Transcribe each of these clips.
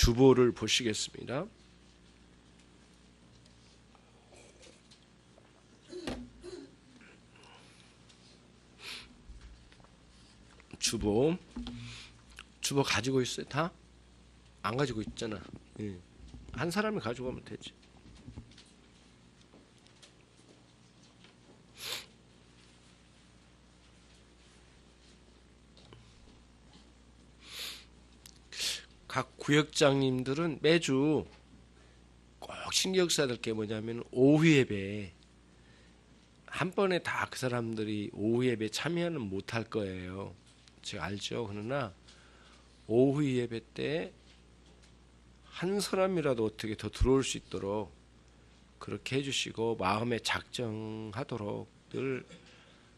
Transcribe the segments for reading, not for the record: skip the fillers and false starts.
주보를 보시겠습니다. 주보 가지고 있어요? 다? 안 가지고 있잖아. 한 사람이 가져가면 되지. 각 구역장님들은 매주 꼭 신경 써야 될 게 뭐냐면 오후 예배 한 번에 다 그 사람들이 오후 예배 참여는 못할 거예요. 제가 알죠. 그러나 오후 예배 때 한 사람이라도 어떻게 더 들어올 수 있도록 그렇게 해주시고 마음에 작정하도록 늘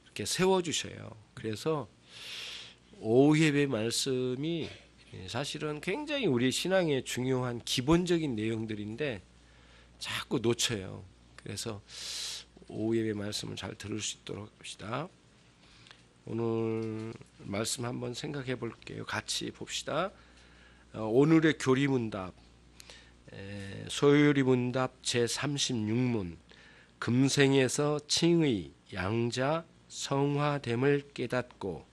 이렇게 세워주셔요. 그래서 오후 예배 말씀이 사실은 굉장히 우리 신앙의 중요한 기본적인 내용들인데 자꾸 놓쳐요. 그래서 오후 예배 말씀을 잘 들을 수 있도록 합시다. 오늘 말씀 한번 생각해 볼게요. 같이 봅시다. 오늘의 교리문답 소요리문답 제36문 금생에서 칭의, 양자, 성화됨을 깨닫고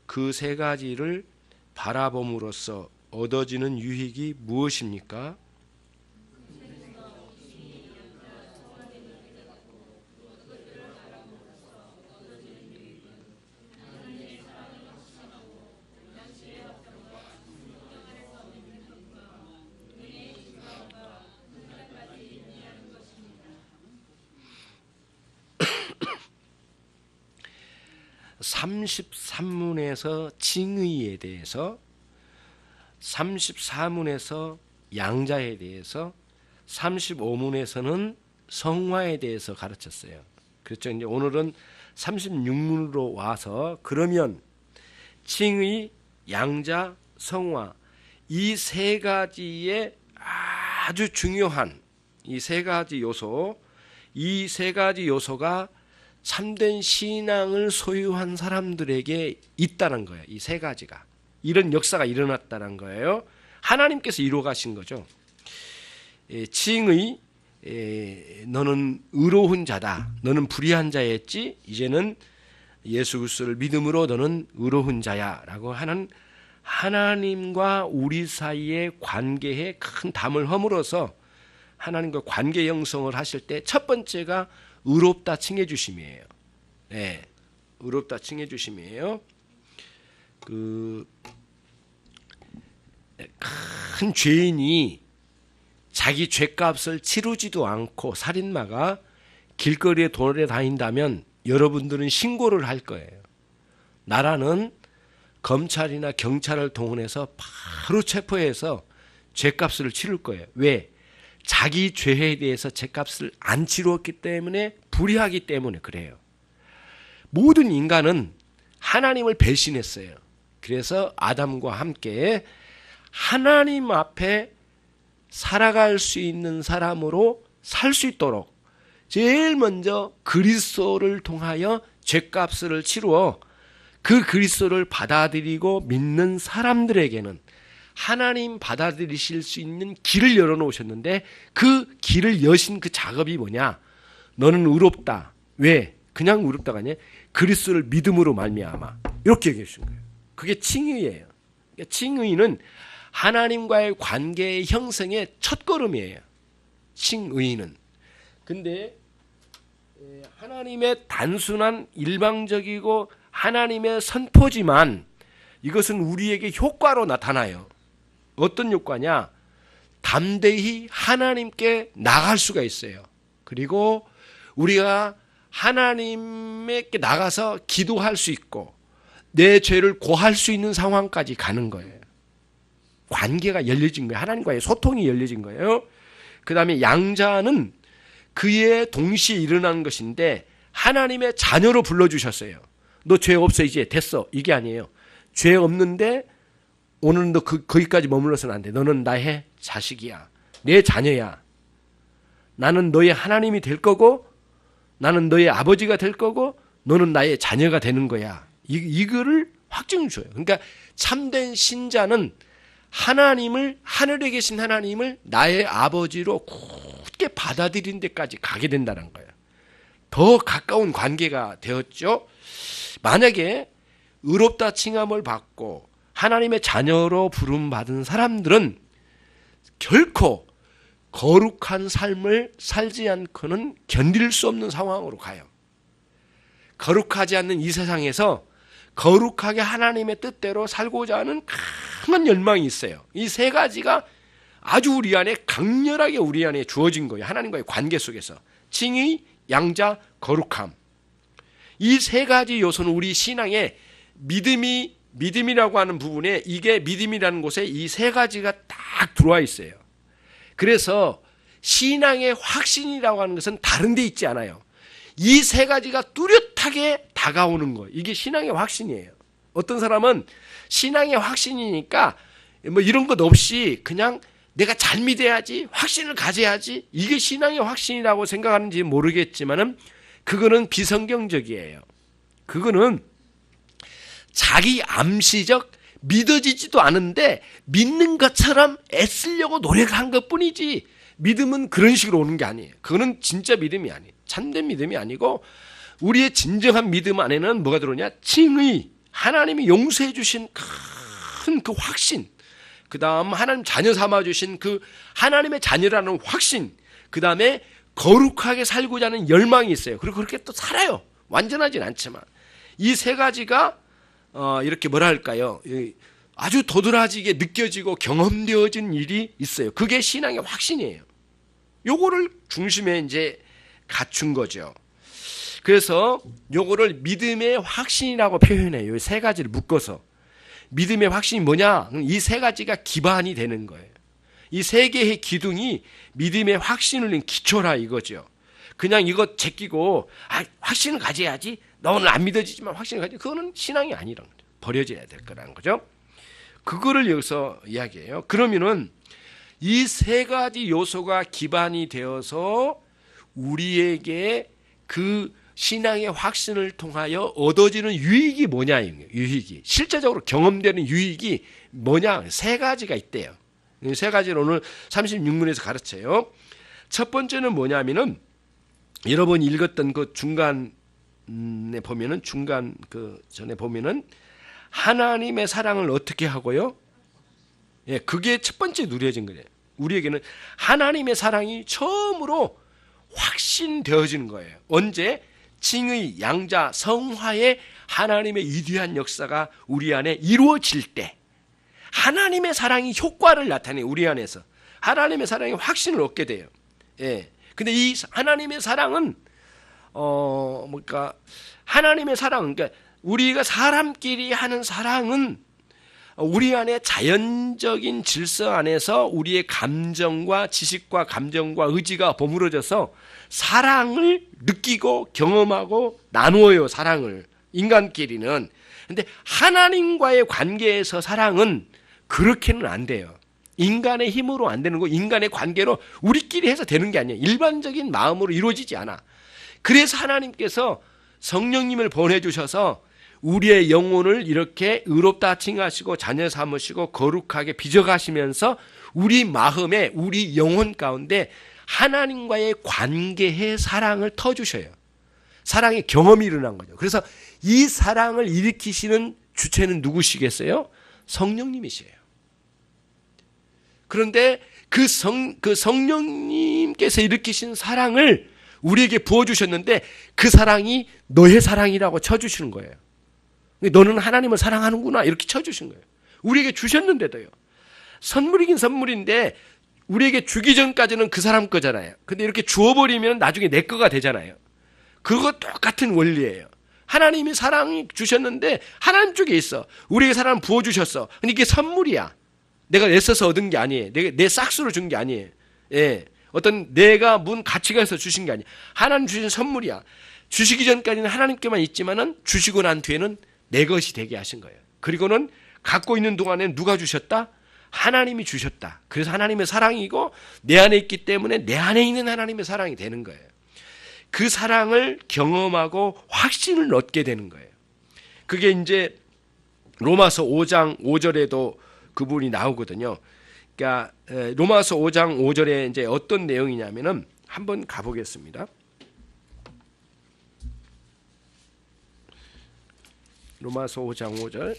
그 세 가지를 바라봄으로써 얻어지는 유익이 무엇입니까? (33문에서) 칭의에 대해서, 34문에서 양자에 대해서, 35문에서는 성화에 대해서 가르쳤어요. 그렇죠. 이제 오늘은 36문으로 와서 그러면 칭의, 양자, 성화 이 세 가지의 아주 중요한 이 세 가지 요소가 참된 신앙을 소유한 사람들에게 있다는 거예요. 이 세 가지가 이런 역사가 일어났다는 거예요. 하나님께서 이루어 가신 거죠. 칭의, 너는 의로운 자다. 너는 불의한 자였지. 이제는 예수 그리스도를 믿음으로 너는 의로운 자야라고 하는 하나님과 우리 사이의 관계에 큰 담을 허물어서 하나님과 관계 형성을 하실 때 첫 번째가 의롭다 칭해 주심이에요. 네, 의롭다 칭해 주심이에요. 큰 죄인이 자기 죄값을 치르지도 않고 살인마가 길거리에 돌아다닌다면 여러분들은 신고를 할 거예요. 나라는 검찰이나 경찰을 동원해서 바로 체포해서 죄값을 치를 거예요. 왜? 자기 죄에 대해서 죄값을 안 치루었기 때문에, 불의하기 때문에 그래요. 모든 인간은 하나님을 배신했어요. 그래서 아담과 함께 하나님 앞에 살아갈 수 있는 사람으로 살 수 있도록 제일 먼저 그리스도를 통하여 죄값을 치루어 그 그리스도를 받아들이고 믿는 사람들에게는 하나님 받아들이실 수 있는 길을 열어놓으셨는데, 그 길을 여신 그 작업이 뭐냐? 너는 의롭다. 왜? 그냥 의롭다가 아니에요. 그리스도를 믿음으로 말미암아. 이렇게 얘기해 주신 거예요. 그게 칭의예요. 그러니까 칭의는 하나님과의 관계의 형성의 첫걸음이에요. 칭의는. 근데 하나님의 단순한 일방적이고 하나님의 선포지만 이것은 우리에게 효과로 나타나요. 어떤 효과냐? 담대히 하나님께 나갈 수가 있어요. 그리고 우리가 하나님께 나가서 기도할 수 있고 내 죄를 고할 수 있는 상황까지 가는 거예요. 관계가 열려진 거예요. 하나님과의 소통이 열려진 거예요. 그 다음에 양자는 그에 동시에 일어나는 것인데 하나님의 자녀로 불러주셨어요. 너 죄 없어 이제 됐어. 이게 아니에요. 죄 없는데 오늘은 너 거기까지 머물러서는 안 돼. 너는 나의 자식이야. 내 자녀야. 나는 너의 하나님이 될 거고 나는 너의 아버지가 될 거고 너는 나의 자녀가 되는 거야. 이거를 확증을 줘요. 그러니까 참된 신자는 하나님을, 하늘에 계신 하나님을 나의 아버지로 굳게 받아들이는 데까지 가게 된다는 거예요. 더 가까운 관계가 되었죠. 만약에 의롭다 칭함을 받고 하나님의 자녀로 부름받은 사람들은 결코 거룩한 삶을 살지 않고는 견딜 수 없는 상황으로 가요. 거룩하지 않는 이 세상에서 거룩하게 하나님의 뜻대로 살고자 하는 강한 열망이 있어요. 이 세 가지가 아주 우리 안에 강렬하게 우리 안에 주어진 거예요. 하나님과의 관계 속에서. 칭의, 양자, 거룩함. 이 세 가지 요소는 우리 신앙의 믿음이라고 하는 부분에, 이게 믿음이라는 곳에 이 세 가지가 딱 들어와 있어요. 그래서 신앙의 확신이라고 하는 것은 다른 데 있지 않아요. 이 세 가지가 뚜렷하게 다가오는 거예요. 이게 신앙의 확신이에요. 어떤 사람은 신앙의 확신이니까 뭐 이런 것 없이 그냥 내가 잘 믿어야지, 확신을 가져야지, 이게 신앙의 확신이라고 생각하는지 모르겠지만은 그거는 비성경적이에요. 그거는 자기 암시적, 믿어지지도 않은데 믿는 것처럼 애쓰려고 노력한 것뿐이지, 믿음은 그런 식으로 오는 게 아니에요. 그거는 진짜 믿음이 아니에요. 참된 믿음이 아니고, 우리의 진정한 믿음 안에는 뭐가 들어오냐? 칭의, 하나님이 용서해 주신 큰 그 확신, 그 다음 하나님 자녀 삼아 주신 그 하나님의 자녀라는 확신, 그 다음에 거룩하게 살고자 하는 열망이 있어요. 그리고 그렇게 또 살아요. 완전하진 않지만. 이 세 가지가 이렇게 뭐라 할까요? 아주 도드라지게 느껴지고 경험되어진 일이 있어요. 그게 신앙의 확신이에요. 요거를 중심에 이제 갖춘 거죠. 그래서 요거를 믿음의 확신이라고 표현해요. 이 세 가지를 묶어서. 믿음의 확신이 뭐냐? 이 세 가지가 기반이 되는 거예요. 이 세 개의 기둥이 믿음의 확신을 낸 기초라 이거죠. 그냥 이거 제끼고 확신을 가져야지, 너 오늘 안 믿어지지만 확신을 가져, 그거는 신앙이 아니란 거죠. 버려져야 될 거라는 거죠. 그거를 여기서 이야기해요. 그러면은 이 세 가지 요소가 기반이 되어서 우리에게 그 신앙의 확신을 통하여 얻어지는 유익이 뭐냐, 유익이. 실제적으로 경험되는 유익이 뭐냐, 세 가지가 있대요. 이 세 가지를 오늘 36문에서 가르쳐요. 첫 번째는 뭐냐면은, 여러분 읽었던 그 중간에 보면은, 중간 그 전에 보면은, 하나님의 사랑을 어떻게 하고요? 예, 그게 첫 번째 누려진 거예요. 우리에게는 하나님의 사랑이 처음으로 확신되어지는 거예요. 언제? 칭의, 양자, 성화의 하나님의 위대한 역사가 우리 안에 이루어질 때, 하나님의 사랑이 효과를 나타내요. 우리 안에서 하나님의 사랑이 확신을 얻게 돼요. 예. 근데 이 하나님의 사랑은 하나님의 사랑, 그러니까 우리가 사람끼리 하는 사랑은 우리 안에 자연적인 질서 안에서 우리의 감정과 지식과 감정과 의지가 버무려져서 사랑을 느끼고 경험하고 나누어요. 사랑을, 인간끼리는. 근데 하나님과의 관계에서 사랑은 그렇게는 안 돼요. 인간의 힘으로 안 되는 거, 인간의 관계로 우리끼리 해서 되는 게 아니에요. 일반적인 마음으로 이루어지지 않아. 그래서 하나님께서 성령님을 보내주셔서 우리의 영혼을 이렇게 의롭다 칭하시고 자녀 삼으시고 거룩하게 빚어가시면서 우리 마음에, 우리 영혼 가운데 하나님과의 관계의 사랑을 터주셔요. 사랑의 경험이 일어난 거죠. 그래서 이 사랑을 일으키시는 주체는 누구시겠어요? 성령님이시에요. 그런데 그 성령님께서 일으키신 사랑을 우리에게 부어주셨는데, 그 사랑이 너의 사랑이라고 쳐주시는 거예요. 너는 하나님을 사랑하는구나, 이렇게 쳐주신 거예요. 우리에게 주셨는데도요. 선물이긴 선물인데 우리에게 주기 전까지는 그 사람 거잖아요. 근데 이렇게 주어버리면 나중에 내 거가 되잖아요. 그거 똑같은 원리예요. 하나님이 사랑이 주셨는데 하나님 쪽에 있어. 우리에게 사랑 부어주셨어. 근데 이게 선물이야. 내가 애써서 얻은 게 아니에요. 내 싹수로 준 게 아니에요. 예. 어떤 내가 문 가치가 있어서 주신 게 아니에요. 하나님 주신 선물이야. 주시기 전까지는 하나님께만 있지만은 주시고 난 뒤에는 내 것이 되게 하신 거예요. 그리고는 갖고 있는 동안에 누가 주셨다? 하나님이 주셨다. 그래서 하나님의 사랑이고 내 안에 있기 때문에 내 안에 있는 하나님의 사랑이 되는 거예요. 그 사랑을 경험하고 확신을 얻게 되는 거예요. 그게 이제 로마서 5장 5절에도 그분이 나오거든요. 그러니까 로마서 5장 5절에 이제 어떤 내용이냐면은 한번 가보겠습니다. 로마서 5장 5절.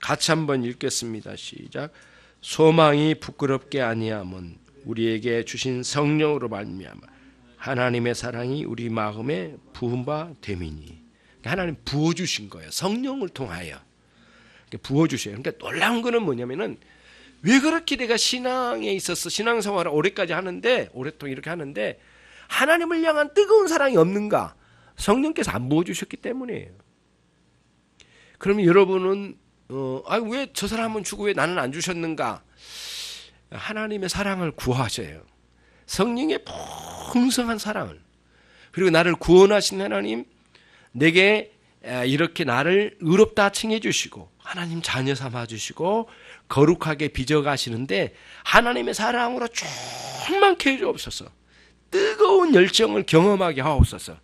같이 한번 읽겠습니다. 시작. 소망이 부끄럽게 아니함은 우리에게 주신 성령으로 말미암아 하나님의 사랑이 우리 마음에 부은 바 됨이니. 하나님 부어주신 거예요. 성령을 통하여 부어주셔요. 그러니까 놀라운 거는 뭐냐면은 왜 그렇게 내가 신앙에 있어서 신앙생활을 오래까지 하는데 오랫동안 이렇게 하는데 하나님을 향한 뜨거운 사랑이 없는가? 성령께서 안 부어주셨기 때문이에요. 그러면 여러분은 왜 저 사람은 주고 왜 나는 안 주셨는가? 하나님의 사랑을 구하셔요. 성령의 풍성한 사랑을. 그리고 나를 구원하신 하나님, 내게 이렇게 나를 의롭다 칭해 주시고 하나님 자녀 삼아 주시고 거룩하게 빚어 가시는데 하나님의 사랑으로 충만케 해 주옵소서. 뜨거운 열정을 경험하게 하옵소서.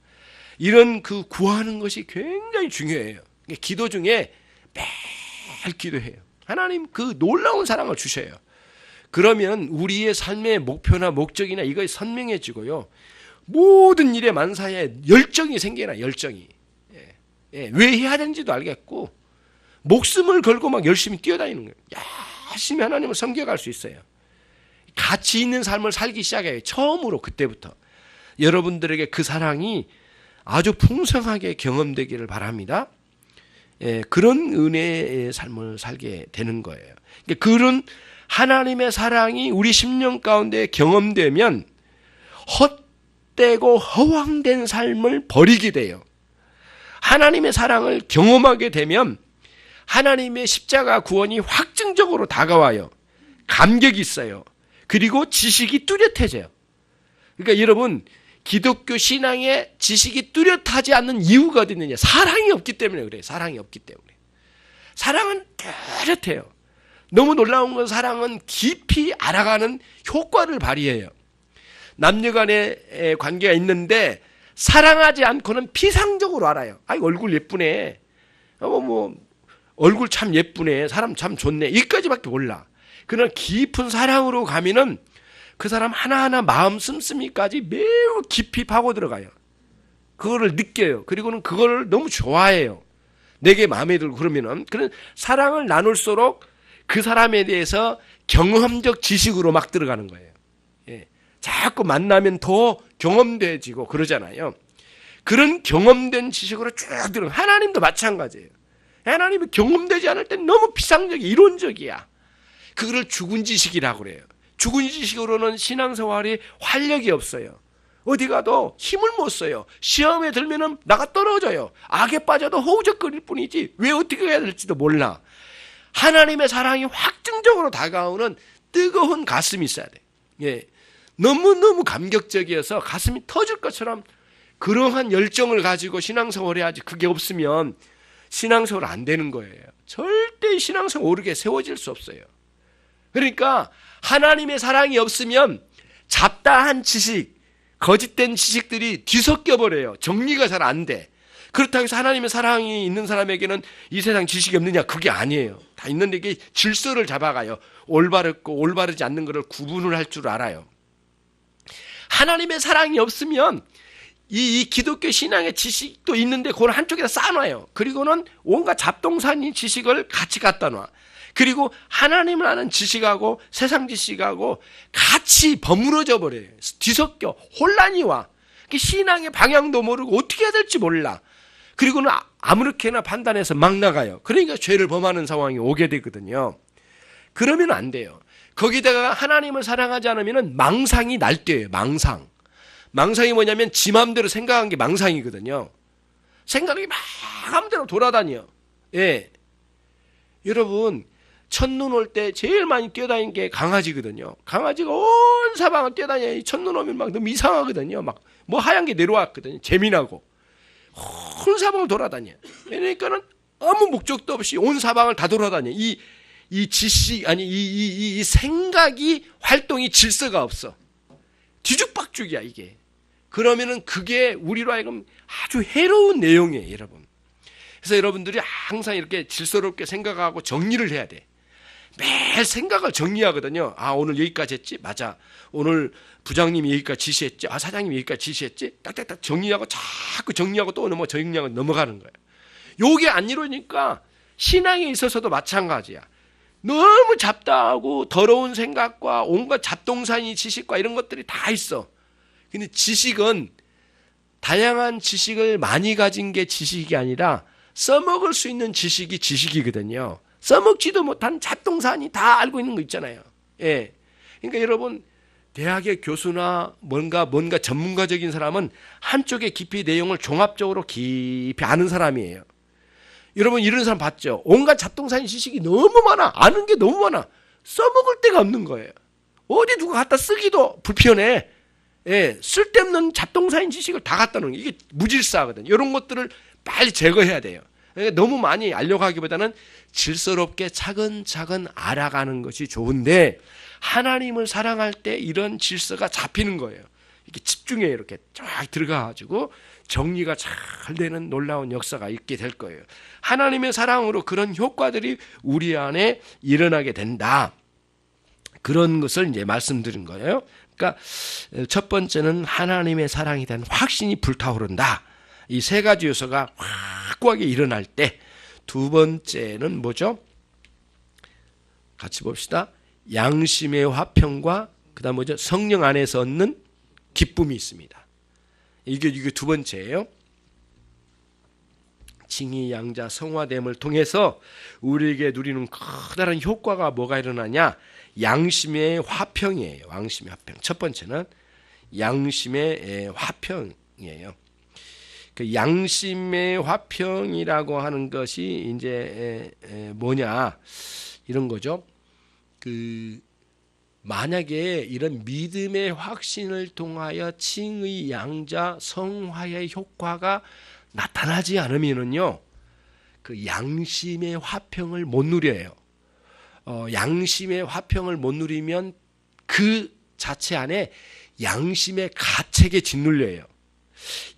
이런 그 구하는 것이 굉장히 중요해요. 기도 중에 매일 기도해요. 하나님 그 놀라운 사랑을 주셔요. 그러면 우리의 삶의 목표나 목적이나 이것이 선명해지고요. 모든 일에 만사에 열정이 생겨나. 열정이. 왜 해야 되는지도 알겠고 목숨을 걸고 막 열심히 뛰어다니는 거예요. 열심히 하나님을 섬겨갈 수 있어요. 가치 있는 삶을 살기 시작해요. 처음으로 그때부터. 여러분들에게 그 사랑이 아주 풍성하게 경험되기를 바랍니다. 그런 은혜의 삶을 살게 되는 거예요. 그런 하나님의 사랑이 우리 심령 가운데 경험되면 헛되고 허황된 삶을 버리게 돼요. 하나님의 사랑을 경험하게 되면 하나님의 십자가 구원이 확증적으로 다가와요. 감격이 있어요. 그리고 지식이 뚜렷해져요. 그러니까 여러분 기독교 신앙의 지식이 뚜렷하지 않는 이유가 어디 있느냐? 사랑이 없기 때문에 그래요. 사랑이 없기 때문에. 사랑은 뚜렷해요. 너무 놀라운 건 사랑은 깊이 알아가는 효과를 발휘해요. 남녀 간의 관계가 있는데 사랑하지 않고는 피상적으로 알아요. 얼굴 예쁘네. 얼굴 참 예쁘네. 사람 참 좋네. 이까지밖에 몰라. 그러나 깊은 사랑으로 가면은 그 사람 하나하나 마음 씀씀이까지 매우 깊이 파고 들어가요. 그거를 느껴요. 그리고는 그걸 너무 좋아해요. 내게 마음에 들고 그러면은 그런 사랑을 나눌수록 그 사람에 대해서 경험적 지식으로 막 들어가는 거예요. 자꾸 만나면 더 경험돼지고 그러잖아요. 그런 경험된 지식으로 쭉 들어. 하나님도 마찬가지예요. 하나님이 경험되지 않을 땐 너무 피상적이 이론적이야. 그거를 죽은 지식이라고 그래요. 죽은 지식으로는 신앙생활이 활력이 없어요. 어디 가도 힘을 못 써요. 시험에 들면은 나가 떨어져요. 악에 빠져도 허우적거릴 뿐이지 왜 어떻게 해야 될지도 몰라. 하나님의 사랑이 확증적으로 다가오는 뜨거운 가슴이 있어야 돼. 너무너무 감격적이어서 가슴이 터질 것처럼 그러한 열정을 가지고 신앙생활을 해야지. 그게 없으면 신앙생활 안 되는 거예요. 절대 신앙생활 오르게 세워질 수 없어요. 그러니까 하나님의 사랑이 없으면 잡다한 지식, 거짓된 지식들이 뒤섞여 버려요. 정리가 잘 안 돼. 그렇다고 해서 하나님의 사랑이 있는 사람에게는 이 세상 지식이 없느냐? 그게 아니에요. 다 있는데 이게 질서를 잡아가요. 올바르고 올바르지 않는 것을 구분을 할 줄 알아요. 하나님의 사랑이 없으면 이 기독교 신앙의 지식도 있는데 그걸 한쪽에다 쌓아놔요. 그리고는 온갖 잡동사니 지식을 같이 갖다 놔. 그리고 하나님을 아는 지식하고 세상 지식하고 같이 버무러져 버려요. 뒤섞여 혼란이 와. 신앙의 방향도 모르고 어떻게 해야 될지 몰라. 그리고는 아무렇게나 판단해서 막 나가요. 그러니까 죄를 범하는 상황이 오게 되거든요. 그러면 안 돼요. 거기다가 하나님을 사랑하지 않으면 망상이 날뛰어요. 망상이 뭐냐면 지 마음대로 생각한 게 망상이거든요. 생각이 마음대로 돌아다녀. 여러분 첫눈 올 때 제일 많이 뛰어다니는 게 강아지거든요. 강아지가 온 사방을 뛰어다녀요. 첫눈 오면 막 너무 이상하거든요. 막 뭐 하얀 게 내려왔거든요. 재미나고 온 사방을 돌아다녀. 그러니까는 아무 목적도 없이 온 사방을 다 돌아다녀. 이 지식 아니 이 생각이 활동이 질서가 없어. 뒤죽박죽이야 이게. 그러면은 그게 우리로 하여금 아주 해로운 내용이에요, 여러분. 그래서 여러분들이 항상 이렇게 질서롭게 생각하고 정리를 해야 돼. 매일 생각을 정리하거든요. 아, 오늘 여기까지 했지? 맞아. 오늘 부장님이 여기까지 지시했지? 아, 사장님이 여기까지 지시했지? 딱딱딱 정리하고 자꾸 정리하고 또 정리하고 넘어가는 거예요. 요게 안 이루어지니까 신앙에 있어서도 마찬가지야. 너무 잡다하고 더러운 생각과 온갖 잡동사니 지식과 이런 것들이 다 있어. 근데 지식은 다양한 지식을 많이 가진 게 지식이 아니라 써먹을 수 있는 지식이 지식이거든요. 써먹지도 못한 잡동사니 다 알고 있는 거 있잖아요. 예. 그러니까 여러분, 대학의 교수나 뭔가 전문가적인 사람은 한쪽의 깊이 내용을 종합적으로 깊이 아는 사람이에요. 여러분, 이런 사람 봤죠? 온갖 잡동사니 지식이 너무 많아. 아는 게 너무 많아. 써먹을 데가 없는 거예요. 어디 누가 갖다 쓰기도 불편해. 예, 쓸데없는 잡동사니 지식을 다 갖다 놓는 게 이게 무질서하거든요. 이런 것들을 빨리 제거해야 돼요. 너무 많이 알려가기보다는 질서롭게 차근차근 알아가는 것이 좋은데, 하나님을 사랑할 때 이런 질서가 잡히는 거예요. 이렇게 집중해 이렇게 쫙 들어가가지고 정리가 잘 되는 놀라운 역사가 있게 될 거예요. 하나님의 사랑으로 그런 효과들이 우리 안에 일어나게 된다. 그런 것을 이제 말씀드린 거예요. 그러니까 첫 번째는 하나님의 사랑에 대한 확신이 불타오른다. 이 세 가지 요소가 확고하게 일어날 때, 두 번째는 뭐죠? 같이 봅시다. 양심의 화평과 그다음 뭐죠? 성령 안에서 얻는 기쁨이 있습니다. 이게 두 번째예요. 징이 양자 성화됨을 통해서 우리에게 누리는 커다란 효과가 뭐가 일어나냐? 양심의 화평이에요. 양심의 화평. 첫 번째는 양심의 화평이에요. 그 양심의 화평이라고 하는 것이 이제 뭐냐? 이런 거죠. 만약에 이런 믿음의 확신을 통하여 칭의 양자 성화의 효과가 나타나지 않으면은요, 그 양심의 화평을 못 누려요. 양심의 화평을 못 누리면 그 자체 안에 양심의 가책에 짓눌려요.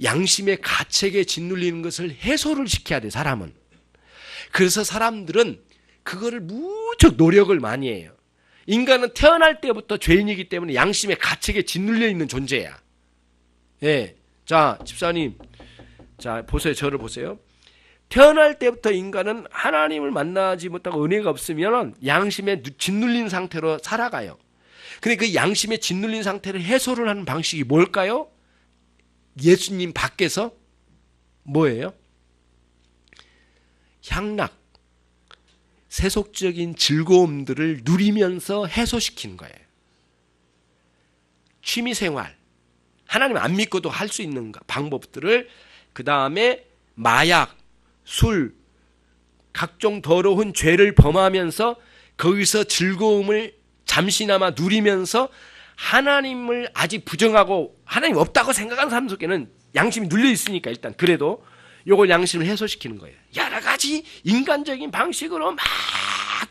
양심의 가책에 짓눌리는 것을 해소를 시켜야 돼, 사람은. 그래서 사람들은 그거를 무척 노력을 많이 해요. 인간은 태어날 때부터 죄인이기 때문에 양심의 가책에 짓눌려 있는 존재야. 예. 자, 집사님. 자, 보세요. 저를 보세요. 태어날 때부터 인간은 하나님을 만나지 못하고 은혜가 없으면 양심에 짓눌린 상태로 살아가요. 근데 그 양심에 짓눌린 상태를 해소를 하는 방식이 뭘까요? 예수님 밖에서 뭐예요? 향락, 세속적인 즐거움들을 누리면서 해소시키는 거예요. 취미생활, 하나님 안 믿고도 할 수 있는 방법들을, 그 다음에 마약, 술, 각종 더러운 죄를 범하면서 거기서 즐거움을 잠시나마 누리면서 하나님을 아직 부정하고 하나님 없다고 생각하는 사람 속에는 양심이 눌려 있으니까 일단 그래도 요걸 양심을 해소시키는 거예요. 여러 가지 인간적인 방식으로 막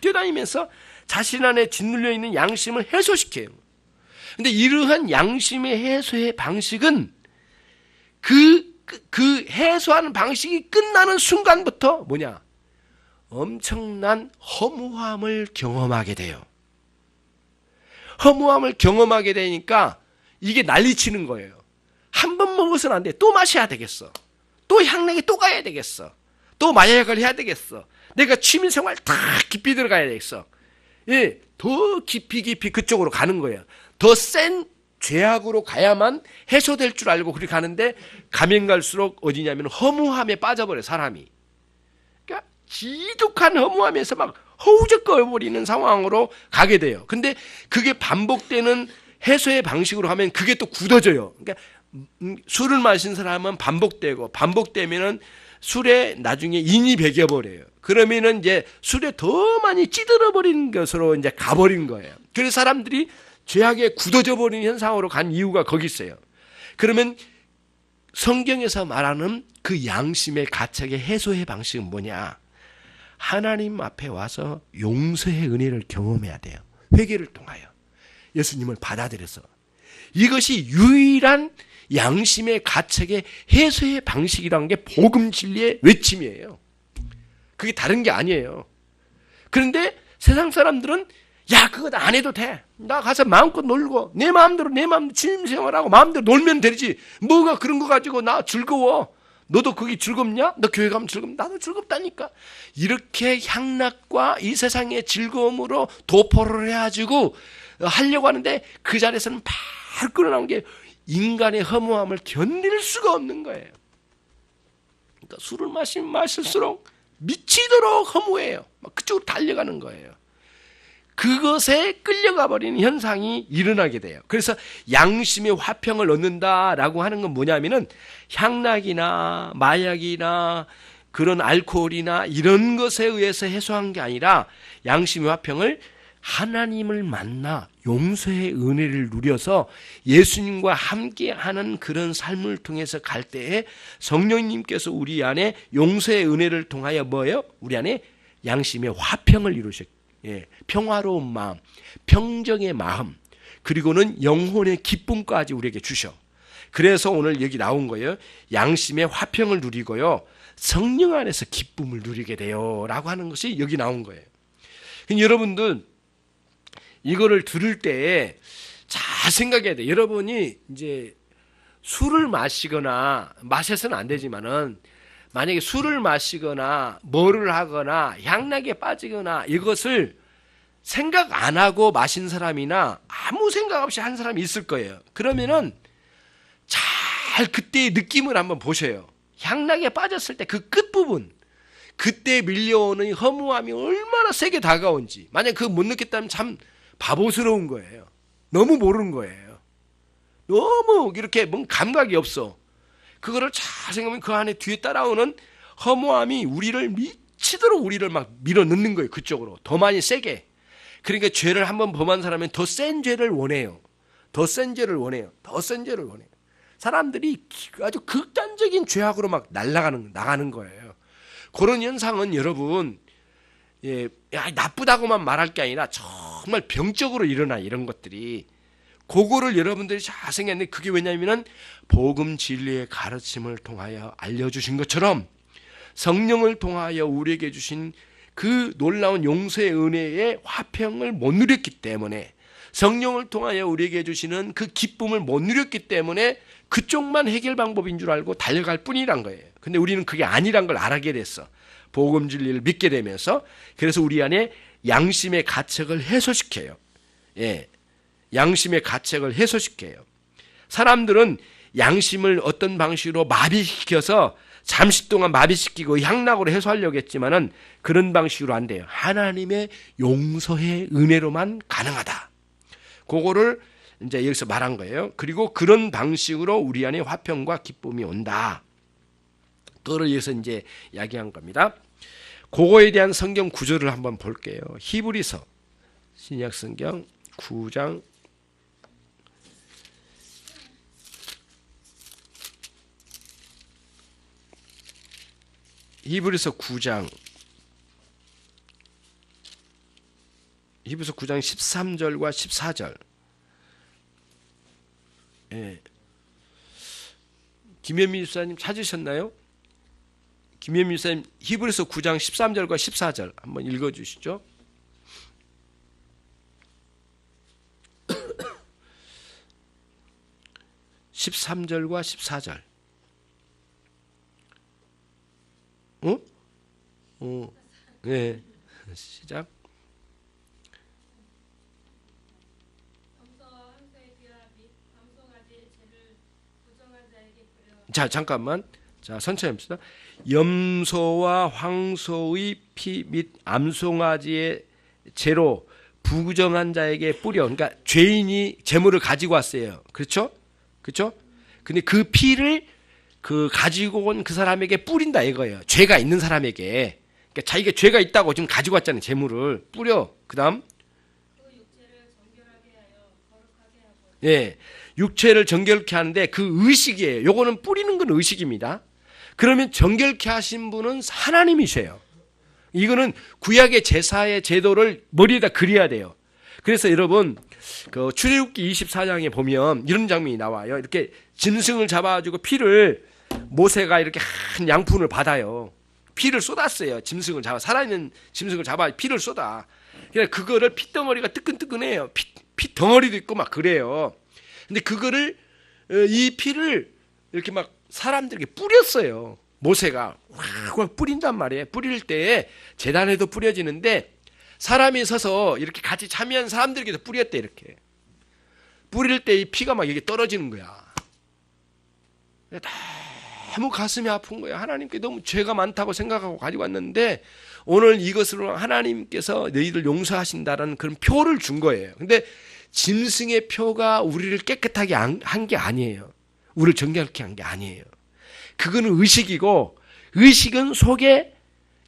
뛰어다니면서 자신 안에 짓눌려 있는 양심을 해소시켜요. 근데 이러한 양심의 해소의 방식은 그 해소하는 방식이 끝나는 순간부터 뭐냐? 엄청난 허무함을 경험하게 돼요. 허무함을 경험하게 되니까 이게 난리치는 거예요. 한 번 먹어서는 안 돼. 또 마셔야 되겠어. 또 향락에 또 가야 되겠어. 또 마약을 해야 되겠어. 내가 취미생활 다 깊이 들어가야 되겠어. 예, 더 깊이 그쪽으로 가는 거예요. 더 센 죄악으로 가야만 해소될 줄 알고 그렇게 가는데 가면 갈수록 어디냐면 허무함에 빠져버려요, 사람이. 그러니까 지독한 허무함에서 막 허우적거려버리는 상황으로 가게 돼요. 근데 그게 반복되는 해소의 방식으로 하면 그게 또 굳어져요. 그러니까 술을 마신 사람은 반복되면은 술에 나중에 인이 배겨버려요. 그러면은 이제 술에 더 많이 찌들어버리는 것으로 이제 가버린 거예요. 그래서 사람들이 죄악에 굳어져 버리는 현상으로 간 이유가 거기 있어요. 그러면 성경에서 말하는 그 양심의 가책의 해소의 방식은 뭐냐? 하나님 앞에 와서 용서의 은혜를 경험해야 돼요. 회개를 통하여 예수님을 받아들여서. 이것이 유일한 양심의 가책의 해소의 방식이라는 게 복음 진리의 외침이에요. 그게 다른 게 아니에요. 그런데 세상 사람들은 야, 그거 안 해도 돼. 나 가서 마음껏 놀고 내 마음대로 취임생활하고 마음대로 놀면 되지. 뭐가 그런 거 가지고 나 즐거워. 너도 거기 즐겁냐? 너 교회 가면 즐겁냐? 나도 즐겁다니까. 이렇게 향락과 이 세상의 즐거움으로 도포를 해가지고 하려고 하는데 그 자리에서는 발 끌어나온 게 인간의 허무함을 견딜 수가 없는 거예요. 그러니까 술을 마시면 마실수록 미치도록 허무해요. 막 그쪽으로 달려가는 거예요. 그것에 끌려가 버리는 현상이 일어나게 돼요. 그래서 양심의 화평을 얻는다라고 하는 건 뭐냐면은 향락이나 마약이나 그런 알코올이나 이런 것에 의해서 해소한 게 아니라 양심의 화평을 하나님을 만나 용서의 은혜를 누려서 예수님과 함께하는 그런 삶을 통해서 갈 때에 성령님께서 우리 안에 용서의 은혜를 통하여 뭐예요? 우리 안에 양심의 화평을 이루셨고, 예, 평화로운 마음, 평정의 마음, 그리고는 영혼의 기쁨까지 우리에게 주셔. 그래서 오늘 여기 나온 거예요. 양심의 화평을 누리고요, 성령 안에서 기쁨을 누리게 돼요 라고 하는 것이 여기 나온 거예요. 여러분들 이거를 들을 때 잘 생각해야 돼요. 여러분이 이제 술을 마시거나, 마셔서는 안 되지만은 만약에 술을 마시거나 뭐를 하거나 향락에 빠지거나 이것을 생각 안 하고 마신 사람이나 아무 생각 없이 한 사람이 있을 거예요. 그러면은 잘 그때의 느낌을 한번 보셔요. 향락에 빠졌을 때 그 끝부분, 그때 밀려오는 허무함이 얼마나 세게 다가온지. 만약 그거 못 느꼈다면 참 바보스러운 거예요. 너무 모르는 거예요. 너무 이렇게 뭔 감각이 없어. 그거를 잘 생각하면 그 안에 뒤에 따라오는 허무함이 우리를 미치도록 우리를 막 밀어 넣는 거예요. 그쪽으로 더 많이 세게. 그러니까 죄를 한번 범한 사람은 더 센 죄를 원해요. 더 센 죄를 원해요. 더 센 죄를 원해요. 사람들이 아주 극단적인 죄악으로 막 나가는 거예요. 그런 현상은 여러분, 예, 나쁘다고만 말할 게 아니라 정말 병적으로 일어나, 이런 것들이. 그거를 여러분들이 잘 생각했는데, 그게 왜냐하면 복음 진리의 가르침을 통하여 알려주신 것처럼 성령을 통하여 우리에게 주신 그 놀라운 용서의 은혜의 화평을 못 누렸기 때문에, 성령을 통하여 우리에게 주시는 그 기쁨을 못 누렸기 때문에 그쪽만 해결 방법인 줄 알고 달려갈 뿐이란 거예요. 근데 우리는 그게 아니란 걸 알게 됐어. 복음 진리를 믿게 되면서. 그래서 우리 안에 양심의 가책을 해소시켜요. 예, 양심의 가책을 해소시켜요. 사람들은 양심을 어떤 방식으로 마비시켜서 잠시 동안 마비시키고 향락으로 해소하려고 했지만은 그런 방식으로 안 돼요. 하나님의 용서의 은혜로만 가능하다. 그거를 이제 여기서 말한 거예요. 그리고 그런 방식으로 우리 안에 화평과 기쁨이 온다. 그거를 위해서 이제 이야기한 겁니다. 그거에 대한 성경 구절을 한번 볼게요. 히브리서 신약 성경 9장 히브리서 9장 13절과 14절. 예. 김현미 집사님 찾으셨나요? 김현미 집사님 히브리서 9장 13절과 14절 한번 읽어주시죠. (13절과 14절) 네. 시작. 자, 잠깐만. 자, 천천히 합시다. 염소와 황소의 피 및 암송아지의 죄로 부정한 자에게 뿌려. 그러니까 죄인이 재물을 가지고 왔어요. 그렇죠? 그렇죠? 근데 그 피를 그 가지고 온 그 사람에게 뿌린다 이거예요. 죄가 있는 사람에게. 그러니까 자기가 죄가 있다고 지금 가지고 왔잖아요. 재물을 뿌려. 그다음 예, 육체를 정결케 하는데 그 의식이에요. 요거는 뿌리는 건 의식입니다. 그러면 정결케 하신 분은 하나님이세요. 이거는 구약의 제사의 제도를 머리에다 그려야 돼요. 그래서 여러분 그 출애굽기 24장에 보면 이런 장면이 나와요. 이렇게 짐승을 잡아가지고 피를 모세가 이렇게 한 양푼을 받아요. 피를 쏟았어요. 짐승을 잡아 살아있는 짐승을 잡아 피를 쏟아. 그러니까 그거를 핏덩어리가 뜨끈뜨끈해요. 피 덩어리도 있고 막 그래요. 근데 그거를 이 피를 이렇게 막 사람들에게 뿌렸어요. 모세가 확 뿌린단 말이에요. 뿌릴 때 제단에도 뿌려지는데 사람이 서서 이렇게 같이 참여한 사람들에게도 뿌렸대. 이렇게 뿌릴 때 이 피가 막 이게 떨어지는 거야. 너무 가슴이 아픈 거야. 하나님께 너무 죄가 많다고 생각하고 가지고 왔는데 오늘 이것으로 하나님께서 너희들 용서하신다라는 그런 표를 준 거예요. 근데 짐승의 표가 우리를 깨끗하게 한 게 아니에요. 우리를 정결케 한 게 아니에요. 그거는 의식이고, 의식은 속에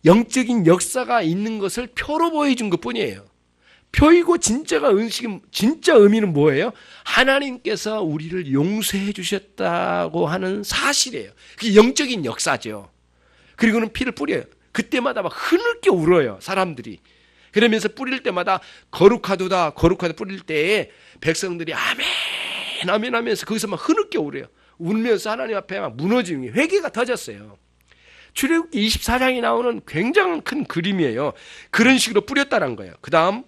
영적인 역사가 있는 것을 표로 보여준 것뿐이에요. 표이고 진짜 의미는 뭐예요? 하나님께서 우리를 용서해 주셨다고 하는 사실이에요. 그게 영적인 역사죠. 그리고는 피를 뿌려요. 그때마다 막 흐느껴 울어요, 사람들이. 그러면서 뿌릴 때마다 거룩하도다 뿌릴 때에 백성들이 아멘 아멘 하면서 거기서 막 흐느껴 울어요. 울면서 하나님 앞에 막 무너지는 게 회개가 터졌어요. 출애굽기 24장에 나오는 굉장히 큰 그림이에요. 그런 식으로 뿌렸다는 거예요. 그 다음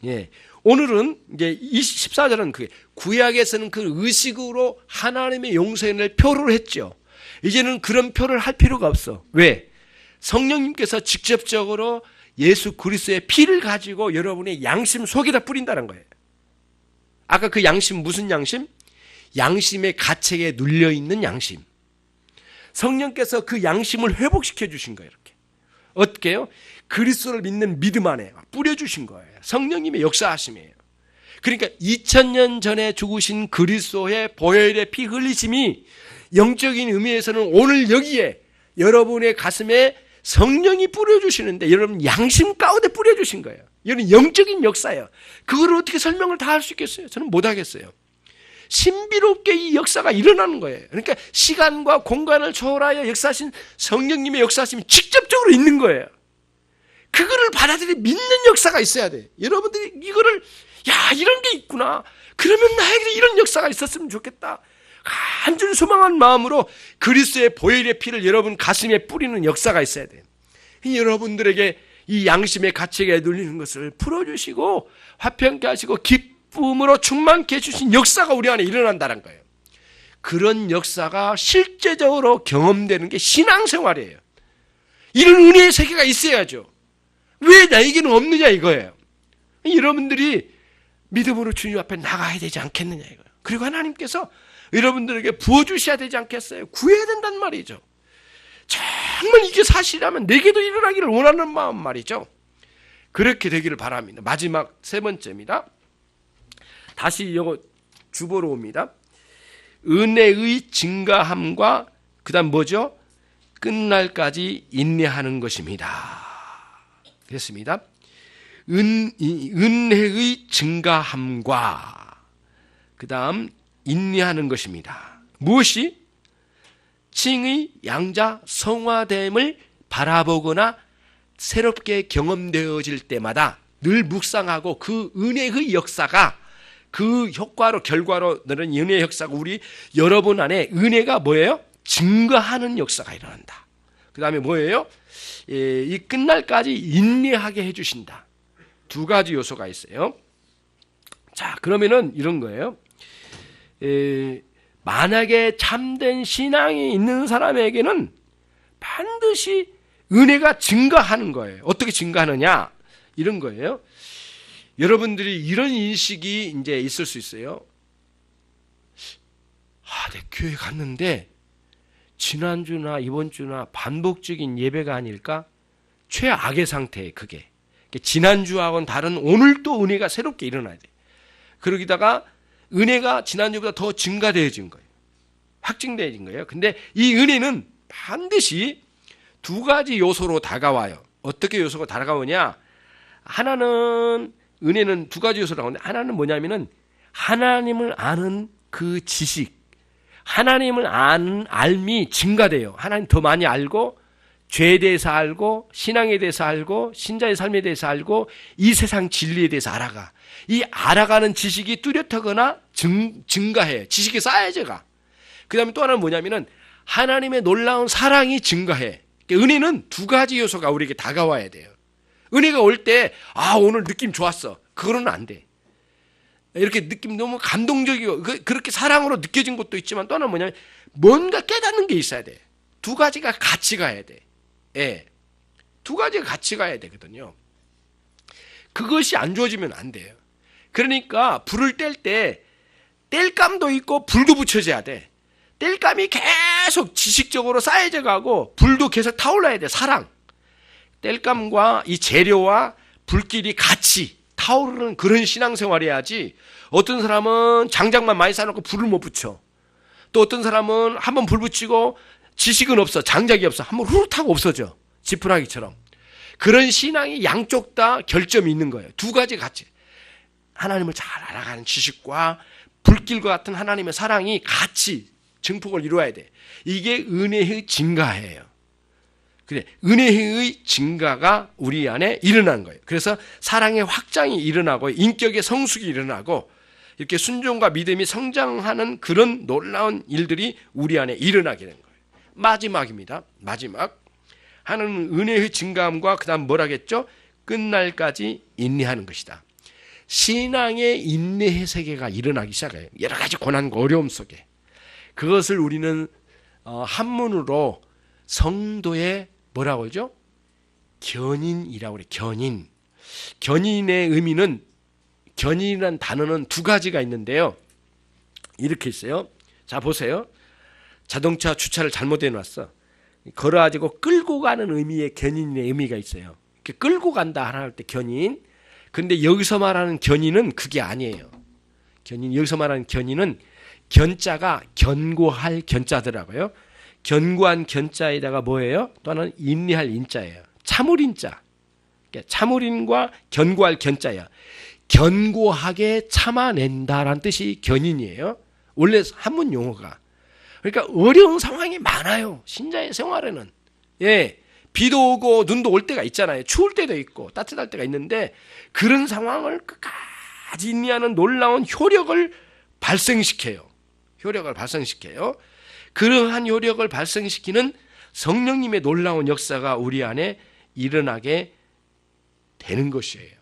예, 오늘은 이제 14절은 그게 구약에서는 그 의식으로 하나님의 용서를 표를 했죠. 이제는 그런 표를 할 필요가 없어. 왜? 성령님께서 직접적으로 예수 그리스도의 피를 가지고 여러분의 양심 속에다 뿌린다는 거예요. 아까 그 양심 무슨 양심? 양심의 가책에 눌려있는 양심. 성령께서 그 양심을 회복시켜 주신 거예요. 이렇게. 어떻게 해요? 그리스도를 믿는 믿음 안에 뿌려주신 거예요. 성령님의 역사하심이에요. 그러니까 2000년 전에 죽으신 그리스도의 보혈의 피 흘리심이 영적인 의미에서는 오늘 여기에 여러분의 가슴에 성령이 뿌려주시는데 여러분 양심 가운데 뿌려주신 거예요. 이건 영적인 역사예요. 그걸 어떻게 설명을 다 할 수 있겠어요? 저는 못하겠어요. 신비롭게 이 역사가 일어나는 거예요. 그러니까 시간과 공간을 초월하여 역사하신 성령님의 역사하심이 직접적으로 있는 거예요. 그거를 받아들이 믿는 역사가 있어야 돼. 여러분들이 이거를 이런 게 있구나. 그러면 나에게 이런 역사가 있었으면 좋겠다. 간절히 소망한 마음으로 그리스도의 보혈의 피를 여러분 가슴에 뿌리는 역사가 있어야 돼요. 여러분들에게 이 양심의 가책에 눌리는 것을 풀어주시고 화평케 하시고 기쁨으로 충만케 해주신 역사가 우리 안에 일어난다는 거예요. 그런 역사가 실제적으로 경험되는 게 신앙생활이에요. 이런 은혜의 세계가 있어야죠. 왜 나에게는 없느냐 이거예요. 여러분들이 믿음으로 주님 앞에 나가야 되지 않겠느냐 이거예요. 그리고 하나님께서 여러분들에게 부어주셔야 되지 않겠어요? 구해야 된단 말이죠. 정말 이게 사실이라면 내게도 일어나기를 원하는 마음 말이죠. 그렇게 되기를 바랍니다. 마지막 세 번째입니다. 다시 이거 주보로 옵니다. 은혜의 증가함과 그 다음 뭐죠? 끝날까지 인내하는 것입니다. 됐습니다. 은혜의 증가함과 그 다음 인내하는 것입니다. 무엇이? 칭의 양자 성화됨을 바라보거나 새롭게 경험되어질 때마다 늘 묵상하고 그 은혜의 역사가 그 효과로 결과로 너는 은혜의 역사가 우리 여러분 안에 은혜가 뭐예요? 증가하는 역사가 일어난다. 그 다음에 뭐예요? 이 끝날까지 인내하게 해주신다. 두 가지 요소가 있어요. 자, 그러면은 이런 거예요. 만약에 참된 신앙이 있는 사람에게는 반드시 은혜가 증가하는 거예요. 어떻게 증가하느냐? 이런 거예요. 여러분들이 이런 인식이 이제 있을 수 있어요. 내 교회 갔는데 지난주나 이번 주나 반복적인 예배가 아닐까? 최악의 상태에 그게. 지난주하고는 다른 오늘 또 은혜가 새롭게 일어나야 돼. 그러기다가 은혜가 지난주보다 더 증가되어진 거예요. 확증되어진 거예요. 근데 이 은혜는 반드시 두 가지 요소로 다가와요. 어떻게 요소가 다가오냐? 하나는 은혜는 두 가지 요소로 다가오는데 하나는 뭐냐면은 하나님을 아는 그 지식, 하나님을 아는 알미 증가돼요. 하나님 더 많이 알고 죄에 대해서 알고 신앙에 대해서 알고 신자의 삶에 대해서 알고 이 세상 진리에 대해서 알아가. 이 알아가는 지식이 뚜렷하거나 증가해. 지식이 쌓여져가. 그 다음에 또 하나는 뭐냐면은 하나님의 놀라운 사랑이 증가해. 은혜는 두 가지 요소가 우리에게 다가와야 돼요. 은혜가 올 때 오늘 느낌 좋았어. 그거는 안 돼. 이렇게 느낌 너무 감동적이고 그렇게 사랑으로 느껴진 것도 있지만 또 하나는 뭐냐면 뭔가 깨닫는 게 있어야 돼. 두 가지가 같이 가야 돼. 예. 두 가지가 같이 가야 되거든요. 그것이 안 주어지면 안 돼요. 그러니까 불을 뗄 때 뗄감도 있고 불도 붙여져야 돼. 뗄감이 계속 지식적으로 쌓여져 가고 불도 계속 타올라야 돼. 사랑. 뗄감과 이 재료와 불길이 같이 타오르는 그런 신앙생활 해야지. 어떤 사람은 장작만 많이 쌓아놓고 불을 못 붙여. 또 어떤 사람은 한번 불 붙이고 지식은 없어. 장작이 없어. 한번 후루룩 하고 없어져. 지푸라기처럼. 그런 신앙이 양쪽 다 결점이 있는 거예요. 두 가지 같이. 하나님을 잘 알아가는 지식과 불길과 같은 하나님의 사랑이 같이 증폭을 이루어야 돼. 이게 은혜의 증가예요. 그래, 은혜의 증가가 우리 안에 일어나는 거예요. 그래서 사랑의 확장이 일어나고 인격의 성숙이 일어나고 이렇게 순종과 믿음이 성장하는 그런 놀라운 일들이 우리 안에 일어나게 되는 거예요. 마지막입니다. 마지막. 하나님은 은혜의 증가함과 그 다음 뭐라겠죠? 끝날까지 인내하는 것이다. 신앙의 인내의 세계가 일어나기 시작해요. 여러 가지 고난과 어려움 속에. 그것을 우리는 한문으로 성도의 뭐라고 하죠? 견인이라고 그래요. 견인. 견인의 의미는 견인이라는 단어는 두 가지가 있는데요. 이렇게 있어요. 자, 보세요. 자동차 주차를 잘못해 놨어. 걸어가지고 끌고 가는 의미의 견인의 의미가 있어요. 이렇게 끌고 간다 할 때 견인. 근데 여기서 말하는 견인은 그게 아니에요. 여기서 말하는 견인은 견자가 견고할 견자더라고요. 견고한 견자에다가 뭐예요? 또 하나는 인내할 인자예요. 참을인자. 참을인과 견고할 견자예요. 견고하게 참아낸다라는 뜻이 견인이에요. 원래 한문 용어가. 그러니까 어려운 상황이 많아요. 신자의 생활에는. 예. 비도 오고 눈도 올 때가 있잖아요. 추울 때도 있고 따뜻할 때가 있는데 그런 상황을 끝까지 인내하는 놀라운 효력을 발생시켜요. 그러한 효력을 발생시키는 성령님의 놀라운 역사가 우리 안에 일어나게 되는 것이에요.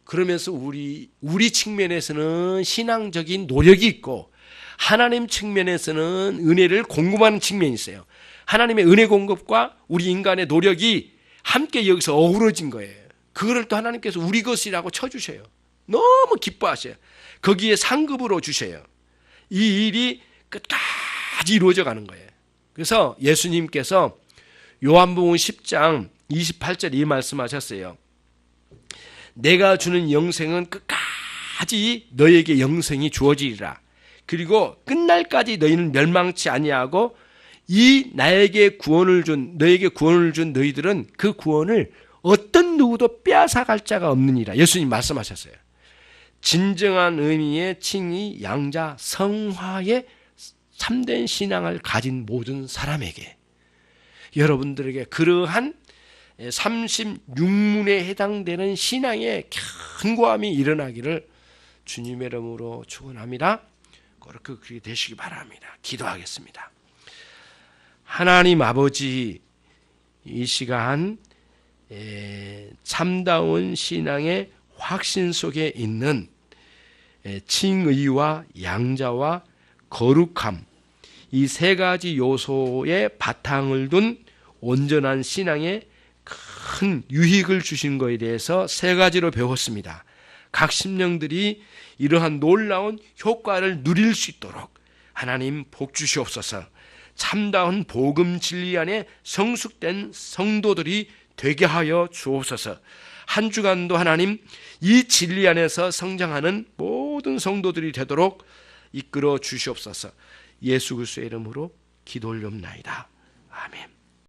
그러면서 우리 측면에서는 신앙적인 노력이 있고 하나님 측면에서는 은혜를 공급하는 측면이 있어요. 하나님의 은혜 공급과 우리 인간의 노력이 함께 여기서 어우러진 거예요. 그거를 또 하나님께서 우리 것이라고 쳐주셔요. 너무 기뻐하셔요. 거기에 상급으로 주셔요. 이 일이 끝까지 이루어져 가는 거예요. 그래서 예수님께서 요한복음 10장 28절 이 말씀하셨어요. 내가 주는 영생은 끝까지 너에게 영생이 주어지리라. 그리고 끝날까지 너희는 멸망치 아니하고 너에게 구원을 준 너희들은 그 구원을 어떤 누구도 빼앗아갈 자가 없느니라. 예수님 말씀하셨어요. 진정한 의미의 칭의, 양자, 성화의 참된 신앙을 가진 모든 사람에게 여러분들에게 그러한 36문에 해당되는 신앙의 견고함이 일어나기를 주님의 이름으로 축원합니다. 그렇게 되시기 바랍니다. 기도하겠습니다. 하나님 아버지, 이 시간 참다운 신앙의 확신 속에 있는 칭의와 양자와 거룩함, 이 세 가지 요소의 바탕을 둔 온전한 신앙의 큰 유익을 주신 것에 대해서 세 가지로 배웠습니다. 각 심령들이 이러한 놀라운 효과를 누릴 수 있도록 하나님 복 주시옵소서. 참다운 복음 진리 안에 성숙된 성도들이 되게 하여 주옵소서. 한 주간도 하나님 이 진리 안에서 성장하는 모든 성도들이 되도록 이끌어 주시옵소서. 예수 그리스도의 이름으로 기도 올리옵나이다. 아멘.